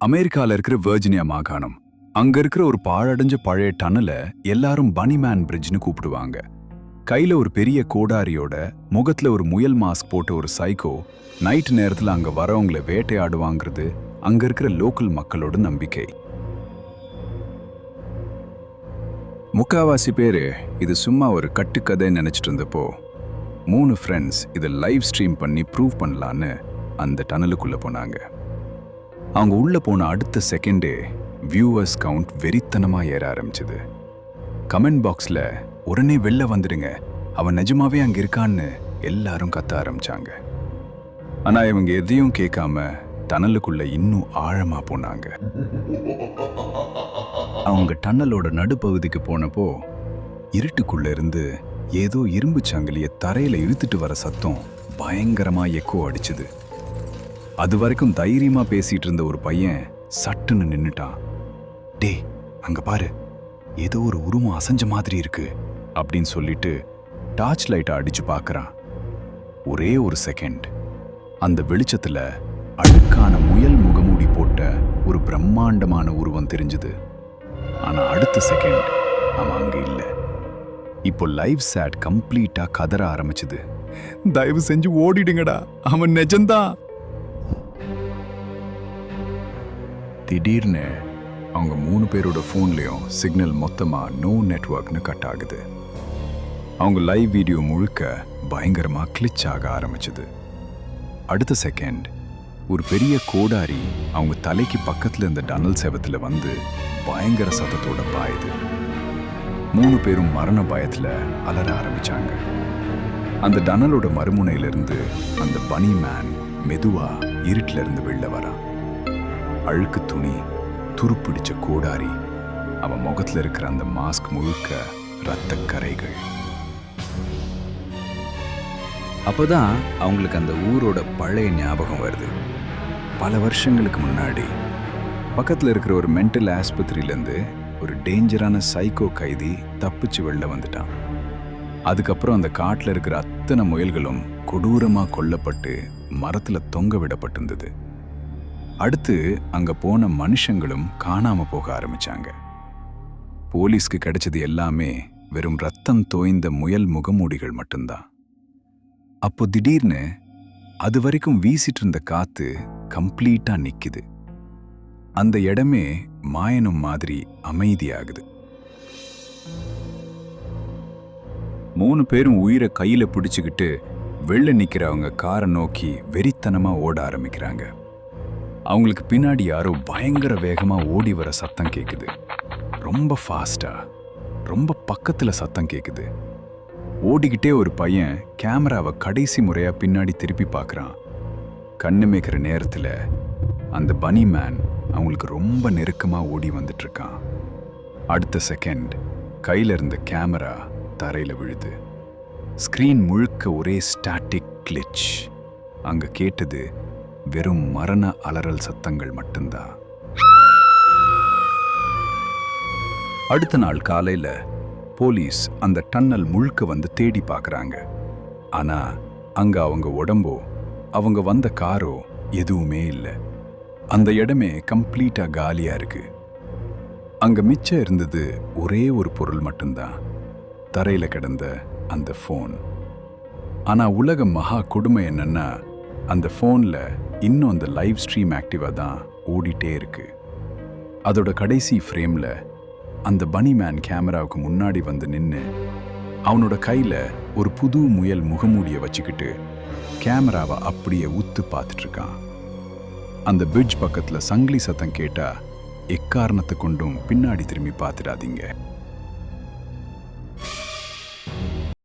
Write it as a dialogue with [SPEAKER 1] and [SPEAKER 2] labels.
[SPEAKER 1] அமெரிக்கால இருக்கிற வெர்ஜினியா மாகாணம். அங்க இருக்கிற ஒரு பாழடைஞ்ச பழைய டன்னலை எல்லாரும் பனிமேன் பிரிட்ஜ்னு கூப்பிடுவாங்க. கையில ஒரு பெரிய கோடாரியோட முகத்துல ஒரு முயல் மாஸ்க் போட்ட ஒரு சைக்கோ நைட் நேரத்துல அங்க வரவங்களை வேட்டையாடுவாங்கிறது அங்க இருக்கிற லோக்கல் மக்களோட நம்பிக்கை. முக்காவாசி பேரு இது சும்மா ஒரு கட்டுக்கதை நினைச்சிட்டு இருந்தப்போ 3 ஃப்ரெண்ட்ஸ் இதை லைவ் ஸ்ட்ரீம் பண்ணி ப்ரூவ் பண்ணலான்னு அந்த டனலுக்குள்ள போனாங்க. அவங்க உள்ள போன அடுத்த செகண்டே வியூவர்ஸ் கவுண்ட் வெறித்தனமா ஏற ஆரம்பிச்சது. கமெண்ட் பாக்ஸ்ல உடனே வெளில வந்துடுங்க, அவன் நிஜமாவே அங்க இருக்கான்னு எல்லாரும் கத்த ஆரம்பிச்சாங்க. ஆனா இவங்க எதையும் கேட்காம டனலுக்குள்ள இன்னும் ஆழமா போனாங்க. அவங்க டன்னலோட நடுப்பகுதிக்கு போனப்போ இருட்டுக்குள்ள இருந்து ஏதோ இரும்பு சங்கிலிய தரையில இழுத்துட்டு வர சத்தம் பயங்கரமா எக்கோ அடிச்சுது. அது வரைக்கும் தைரியமா பேசிட்டு இருந்த ஒரு பையன் சட்டுன்னு நின்னுட்டான். டே, அங்க பாரு, ஏதோ ஒரு உருவம் அசைஞ்ச மாதிரி இருக்கு அப்படின்னு சொல்லிட்டு டார்ச் லைட்டை அடிச்சு பார்க்கறான். ஒரே ஒரு செகண்ட் அந்த வெளிச்சத்துல அழுக்கான முயல் முகமூடி போட்ட ஒரு பிரம்மாண்டமான உருவம் தெரிஞ்சுது. ஆனா அடுத்த செகண்ட் அவன் அங்க இல்ல. இப்போ லைவ் சேட் கம்ப்ளீட்டா கதற ஆரம்பிச்சுது. தயவு செஞ்சு ஓடிடுங்கடா, அவன் நிஜம்தான். திடீர்னு அவங்க 3 பேரோட ஃபோன்லயும் சிக்னல் மொத்தமா நோ நெட்வொர்க்னு கட் ஆகுது. அவங்க லைவ் வீடியோ முழுக்க பயங்கரமா கிளிச் ஆக ஆரம்பிச்சுது. அடுத்த செகண்ட் ஒரு பெரிய கோடாரி அவங்க தலைக்கு பக்கத்துல இருந்த டனல் செவத்துல வந்து பயங்கர சத்தத்தோட பாயுது. 3 பேரும் மரண பயத்துல அலற ஆரம்பிச்சாங்க. அந்த டனலோட மறுமுனையிலிருந்து அந்த பனி மேன் மெதுவா இருட்டுல இருந்து வெளில வரான். அழுக்கு துணி, துருப்பிடிச்ச கோடாரி, அவன் முகத்துல இருக்கிற அந்த மாஸ்க் முழுக்க ரத்த கரைகள். அப்பதான் அவங்களுக்கு அந்த ஊரோட பழைய ஞாபகம் வருது. பல வருஷங்களுக்கு முன்னாடி பக்கத்துல இருக்கிற ஒரு மென்டல் ஆஸ்பத்திரியிலேருந்து ஒரு டேஞ்சரான சைக்கோ கைதி தப்பிச்சு வெளில வந்துட்டான். அதுக்கப்புறம் அந்த காட்டில் இருக்கிற அத்தனை முயல்களும் கொடூரமா கொல்லப்பட்டு மரத்துல தொங்க விடப்பட்டிருந்தது. அடுத்து அங்க போன மனுஷங்களும் காணாம போக ஆரம்பிச்சாங்க. போலீஸ்க்கு கிடைச்சது எல்லாமே வெறும் ரத்தம் தோய்ந்த முயல் முகமூடிகள் மட்டும்தான். அப்போ திடீர்னு அது வரைக்கும் வீசிட்டு இருந்த காத்து கம்ப்ளீட்டா நிக்குது. அந்த இடமே மாயனும் மாதிரி அமைதியாகுது. 3 பேரும் உயிரை கையில பிடிச்சுக்கிட்டு வெளில நிக்கிறவங்க காரை நோக்கி வெறித்தனமா ஓட ஆரம்பிக்கிறாங்க. அவங்களுக்கு பின்னாடி யாரோ பயங்கர வேகமா ஓடி வர சத்தம் கேக்குது. ரொம்ப ஃபாஸ்டா, ரொம்ப பக்கத்துல சத்தம் கேக்குது. ஓடிக்கிட்டே ஒரு பையன் கேமராவை கடைசி முறையா பின்னாடி திருப்பி பார்க்கறான். கண்ணு மேய்க்கிற நேரத்துல அந்த பனி மேன் அவங்களுக்கு ரொம்ப நெருக்கமா ஓடி வந்துட்டு இருக்கான். அடுத்த செகண்ட் கையில இருந்த கேமரா தரையில விழுது. ஸ்கிரீன் முழுக்க ஒரே ஸ்டாட்டிக் கிளிச். அங்க கேட்டது வெறும் மரண அலறல் சத்தங்கள் மட்டும்தான். அடுத்த நாள் காலையில போலீஸ் அந்த டன்னல் முழுக்க வந்து தேடி பார்க்கறாங்க. ஆனா அங்க அவங்க உடம்போ அவங்க வந்த காரோ எதுவுமே இல்லை. அந்த இடமே கம்ப்ளீட்டா காலியா இருக்கு. அங்க மிச்சம் இருந்தது ஒரே ஒரு பொருள் மட்டும்தான், தரையில கிடந்த அந்த ஃபோன். ஆனா உலக மகா கொடுமை என்னன்னா, அந்த ஃபோன்ல இன்னும் அந்த லைவ் ஸ்ட்ரீம் ஆக்டிவா தான் ஓடிட்டே இருக்கு. அதோட கடைசி ஃப்ரேம்ல அந்த பனி மேன் கேமராவுக்கு முன்னாடி வந்து நின்று அவனோட கையில ஒரு புது முயல் முகமூடியை வச்சுக்கிட்டு கேமராவை அப்படியே உத்து பார்த்துட்டு இருக்கான். அந்த பிரிட்ஜ் பக்கத்துல சங்கிலி சத்தம் கேட்டா எக்காரணத்தை கொண்டும் பின்னாடி திரும்பி பார்த்துடாதீங்க.